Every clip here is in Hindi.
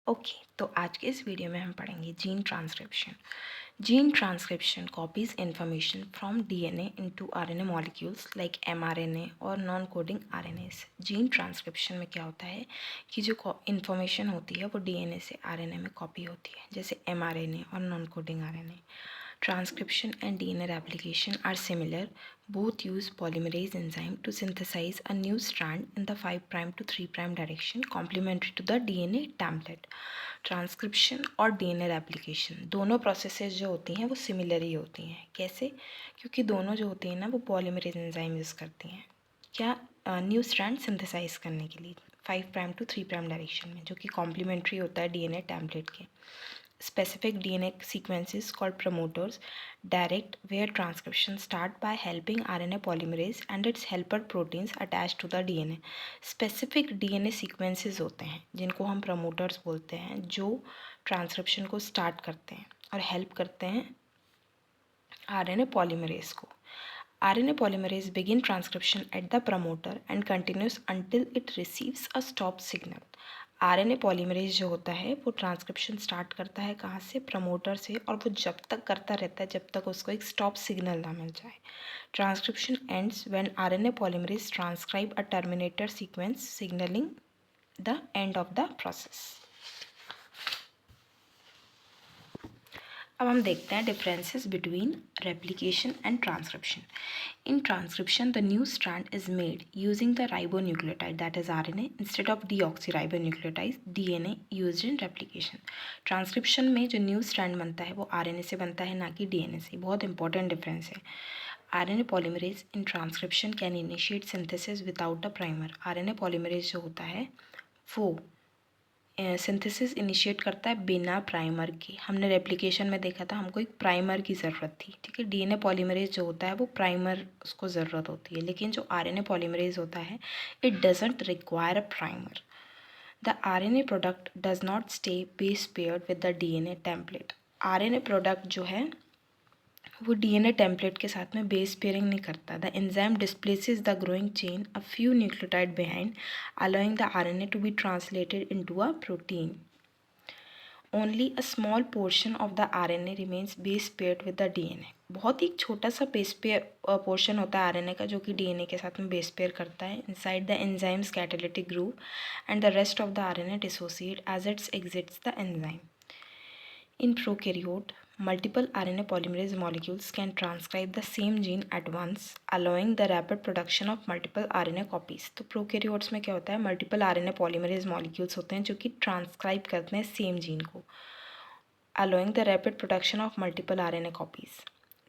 ओके तो आज के इस वीडियो में हम पढ़ेंगे gene transcription. Gene transcription copies information from DNA into RNA molecules like mRNA और non coding RNAs. Gene transcription में क्या होता है कि जो इन्फॉर्मेशन होती है वो डीएनए से आरएनए में कॉपी होती है, जैसे एमआरएनए और non coding RNA. Transcription and DNA replication are similar. Both use polymerase enzyme to synthesize a new strand in the 5' to 3' direction, complementary to the DNA template. Transcription और डीएनए रेप्लिकेशन दोनों प्रोसेसेस जो होती हैं वो सिमिलर ही होती हैं। कैसे? क्योंकि दोनों जो होती हैं ना वो पॉलीमरेज एंजाइम यूज़ करती हैं। क्या? न्यू स्ट्रैंड सिंथेसाइज करने के लिए 5' to 3' डायरेक्शन में, जो कि कॉम्प्लीमेंट्री होता है डीएनए टेम्पलेट के। Specific DNA sequences called promoters direct where transcription start by helping RNA polymerase and its helper proteins attached to the DNA. Specific DNA sequences होते हैं जिनको हम promoters बोलते हैं, जो ट्रांसक्रिप्शन को स्टार्ट करते हैं और हेल्प करते हैं RNA polymerase को. RNA polymerase begin transcription at the promoter and continues until it receives a stop signal. RNA polymerase जो होता है वो ट्रांसक्रिप्शन स्टार्ट करता है कहाँ से? प्रमोटर से, और वो जब तक करता रहता है जब तक उसको एक स्टॉप सिग्नल ना मिल जाए। Transcription ends when RNA polymerase transcribe a terminator sequence signalling the end of the process. अब हम देखते हैं differences between replication and transcription. In transcription the new strand is made using the ribonucleotide that is RNA instead of deoxyribonucleotide DNA used in replication. Transcription में जो न्यू स्ट्रैंड बनता है वो आरएनए से बनता है, ना कि डीएनए से। बहुत इंपॉर्टेंट डिफरेंस है। RNA polymerase in transcription can initiate synthesis without the primer. RNA polymerase जो होता है वो सिंथेसिस इनिशिएट करता है बिना प्राइमर के। हमने रेप्लिकेशन में देखा था हमको एक प्राइमर की ज़रूरत थी, ठीक है। डीएनए पॉलीमरेज जो होता है वो प्राइमर उसको ज़रूरत होती है, लेकिन जो आरएनए पॉलीमरेज होता है it doesn't require a primer. The RNA product does not stay base paired with the DNA template. RNA product जो है वो डीएनए टेम्पलेट के साथ में बेस पेयरिंग नहीं करता। The enzyme displaces the growing chain a few nucleotide behind, allowing the RNA to be translated into a protein. Only a small portion of the RNA remains base paired with the DNA. बहुत ही छोटा सा बेस पेयर पोर्शन होता है आरएनए का जो कि डीएनए के साथ में बेस पेयर करता है inside the enzymes catalytic group, and the rest of the RNA dissociate as its exits the enzyme. In prokaryote, multiple RNA polymerase molecules can transcribe the same gene at once, allowing the rapid production of multiple RNA copies. तो प्रोकैरियोट्स में क्या होता है? मल्टीपल RNA polymerase molecules होते हैं जो कि ट्रांसक्राइब करते हैं सेम जीन को, allowing the rapid production of multiple RNA copies.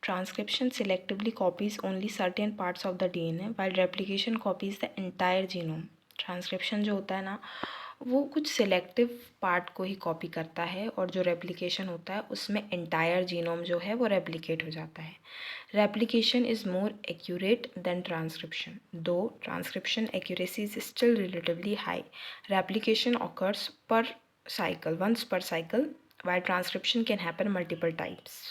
Transcription selectively copies only certain parts of the DNA, while replication copies the entire genome. Transcription जो होता है ना वो कुछ सिलेक्टिव पार्ट को ही कॉपी करता है, और जो रेप्लिकेशन होता है उसमें एंटायर जीनोम जो है वो रेप्लिकेट हो जाता है. Replication is more accurate than transcription, though transcription accuracy is still relatively high. Replication occurs per cycle, once per cycle, while transcription can happen multiple times.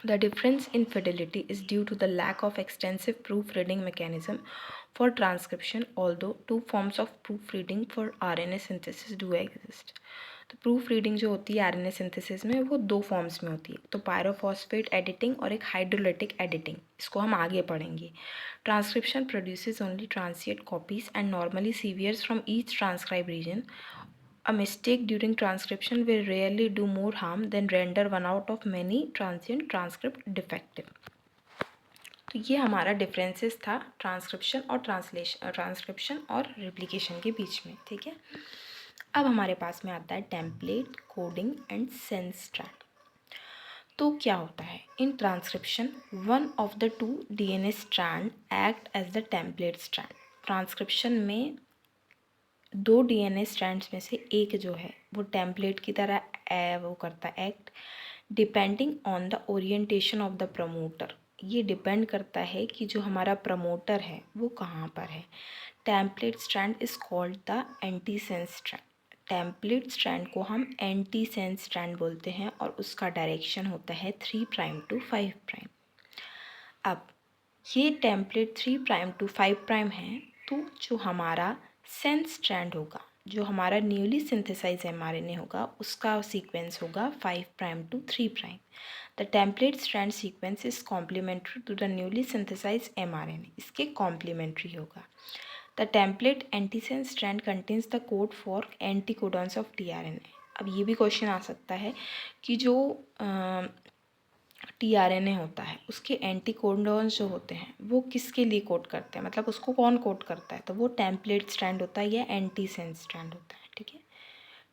The difference in fidelity is due to the lack of extensive proofreading mechanism for transcription, although two forms of proofreading for RNA synthesis do exist. तो प्रूफ रीडिंग जो होती है आरएनए सिंथेसिस में वो दो फॉर्म्स में होती है, तो पायरोफॉस्फेट एडिटिंग और एक हाइड्रोलिटिक एडिटिंग. इसको हम आगे पढ़ेंगे. Transcription produces only transient copies and normally several from each transcribed region. A mistake during transcription will rarely do more harm than render one out of many transient transcript defective. तो ये हमारा डिफरेंसेस था ट्रांसक्रिप्शन और रेप्लिकेशन के बीच में, ठीक है. अब हमारे पास में आता है template, coding and sense strand. तो क्या होता है in transcription? One of the two DNA strand act as the template strand. Transcription में दो डीएनए स्ट्रैंड्स में से एक जो है वो टेम्पलेट की तरह वो करता है act, depending on the orientation of the promoter. ये डिपेंड करता है कि जो हमारा प्रमोटर है वो कहाँ पर है. Template strand is called the anti sense strand. Template strand को हम एंटी सेंस स्ट्रैंड बोलते हैं और उसका डायरेक्शन होता है 3' to 5'. अब ये टेम्पलेट 3' to 5' है, तो जो हमारा सेंस स्ट्रैंड होगा जो हमारा न्यूली सिंथेसाइज mRNA होगा उसका सीक्वेंस होगा 5 prime to 3 prime. The template strand sequence is complementary to the newly synthesise mRNA. इसके कॉम्प्लीमेंट्री होगा. The template antisense strand contains the code for anticodons of tRNA. अब ये भी क्वेश्चन आ सकता है कि जो tRNA होता है उसके एंटीकोडॉन्स जो होते हैं वो किसके लिए कोड करते हैं, मतलब उसको कौन कोड करता है, तो वो टेम्पलेट स्ट्रैंड होता है या एंटीसेंस स्ट्रैंड होता है. ठीक है.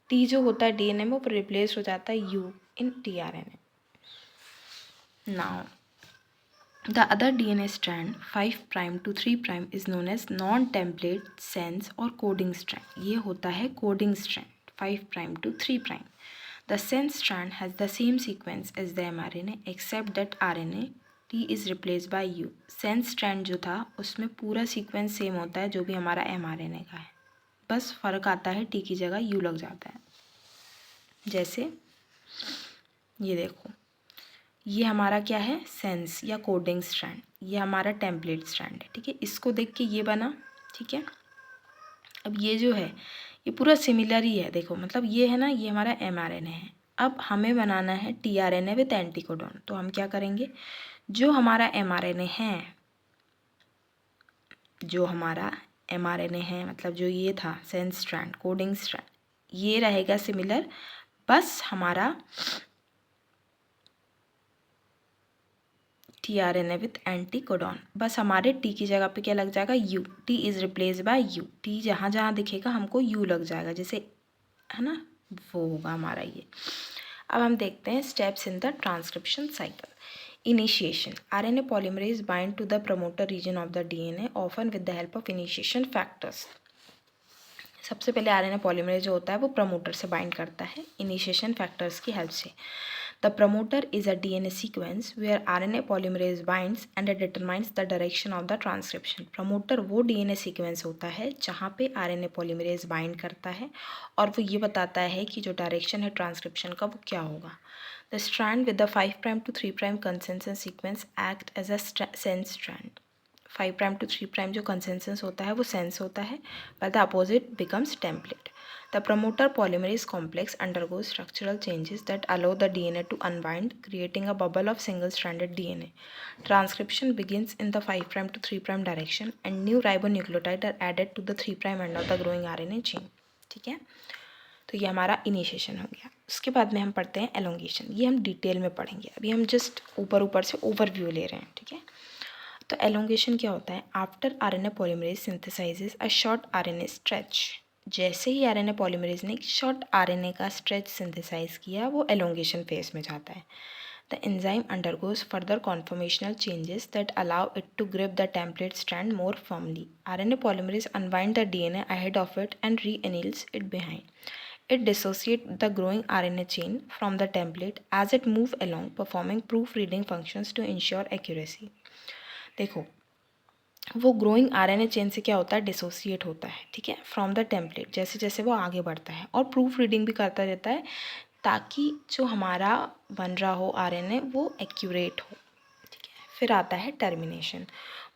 टी जो होता है डीएनए में वो रिप्लेस हो जाता है U in tRNA. Now the other DNA strand 5 prime to 3 prime is known as non template sense और कोडिंग स्ट्रैंड. ये होता है coding strand 5 prime to 3 prime. The sense strand has the same sequence as the mRNA except that RNA T is replaced by U. Sense strand जो था उसमें पूरा सीक्वेंस सेम होता है जो भी हमारा mRNA का है, बस फ़र्क आता है T की जगह U लग जाता है. जैसे ये देखो, ये हमारा क्या है, सेंस या कोडिंग स्ट्रैंड, ये हमारा टेम्पलेट स्ट्रैंड है. ठीक है. इसको देख के ये बना. ठीक है. अब ये जो है ये पूरा सिमिलर ही है. देखो मतलब ये है ना, ये हमारा mRNA है. अब हमें बनाना है tRNA विद एंटीकोडॉन. तो हम क्या करेंगे, जो हमारा mRNA है, जो हमारा mRNA है मतलब जो ये था सेंस स्ट्रैंड कोडिंग स्ट्रैंड, ये रहेगा सिमिलर, बस हमारा tRNA विथ एंटीकोडॉन, बस हमारे T की जगह पे क्या लग जाएगा, U. T is replace by U. T जहाँ जहाँ दिखेगा हमको U लग जाएगा, जैसे है ना, वो होगा हमारा ये. अब हम देखते हैं steps in the transcription cycle. Initiation. RNA polymerase bind to the promoter region of the DNA often with the help of initiation factors. सबसे पहले RNA पॉलीमरेज जो होता है वो प्रमोटर से बाइंड करता है इनिशिएशन फैक्टर्स की हेल्प से. The promoter is a DNA sequence where RNA polymerase binds and it determines the direction of the transcription. Promoter वो DNA sequence होता है जहाँ पे RNA polymerase bind करता है और वो ये बताता है कि जो डायरेक्शन है ट्रांसक्रिप्शन का वो क्या होगा. The strand with the 5 prime to 3 prime consensus sequence act as a sense strand. 5 prime to 3 prime जो consensus होता है वो sense होता है, but the opposite becomes template. The promoter polymerase complex undergoes structural changes that allow the DNA to unbind, creating a bubble of single-stranded DNA. Transcription begins in the 5 prime to 3 prime direction, and new ribonucleotide are added to the 3 prime end of the growing RNA chain. ठीक है, तो ये हमारा इनिशिएशन हो गया. उसके बाद में हम पढ़ते हैं एलोंगेशन. ये हम डिटेल में पढ़ेंगे, अभी हम जस्ट ऊपर से ओवरव्यू ले रहे हैं. ठीक है. तो एलोंगेशन क्या होता है, after RNA polymerase synthesizes a short RNA stretch. जैसे ही RNA पॉलीमरेज ने एक शॉर्ट RNA का स्ट्रेच सिंथेसाइज किया वो एलोंगेशन फेज में जाता है. The enzyme undergoes further conformational changes that allow it to grip the template strand more firmly. RNA polymerase unbind the DNA ahead of it and re-anneals it behind. It dissociates the growing RNA chain from the template as it moves along, performing proofreading functions to ensure accuracy. देखो वो ग्रोइंग RNA चेन से क्या होता है, डिसोसिएट होता है. ठीक है, फ्रॉम द टेम्पलेट जैसे जैसे वो आगे बढ़ता है और प्रूफ रीडिंग भी करता रहता है ताकि जो हमारा बन रहा हो RNA वो एक्यूरेट हो. ठीक है. फिर आता है termination.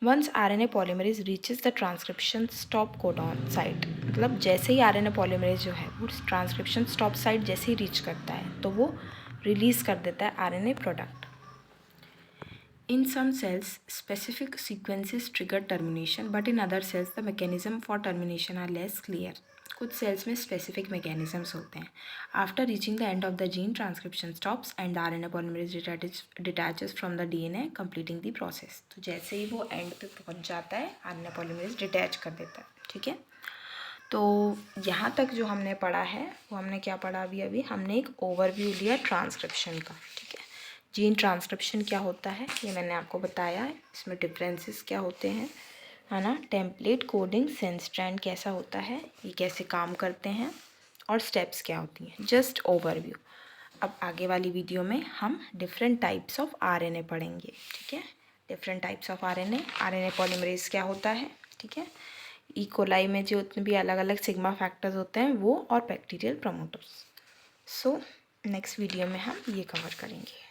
Once RNA polymerase reaches the transcription stop codon site, मतलब जैसे ही RNA पॉलीमरेज जो है वो ट्रांसक्रिप्शन स्टॉप साइट जैसे ही रीच करता है तो वो रिलीज़ कर देता है RNA product. In some cells, specific sequences trigger termination, but in other cells, the mechanism for termination are less clear. कुछ cells में specific mechanisms होते हैं. After reaching the end of the gene, transcription stops and the RNA polymerase detaches from the DNA, completing the process. तो जैसे ही वो end पे पहुंच जाता है, RNA polymerase detach कर देता है. ठीक है. तो यहाँ तक जो हमने पढ़ा है वो हमने क्या पढ़ा अभी हमने एक ओवरव्यू लिया ट्रांसक्रिप्शन का. ठीक है. जीन ट्रांसक्रिप्शन क्या होता है ये मैंने आपको बताया है. इसमें डिफरेंसेस क्या होते हैं, है ना. टेम्पलेट कोडिंग सेंस स्ट्रैंड कैसा होता है, ये कैसे काम करते हैं और स्टेप्स क्या होती हैं, जस्ट ओवरव्यू. अब आगे वाली वीडियो में हम डिफरेंट टाइप्स ऑफ RNA पढ़ेंगे. ठीक है. Different types of RNA polymerase क्या होता है. ठीक है. ई कोलाई में जो उतने भी अलग अलग सिग्मा फैक्टर्स होते हैं वो और bacterial promoters. So next video में हम ये कवर करेंगे.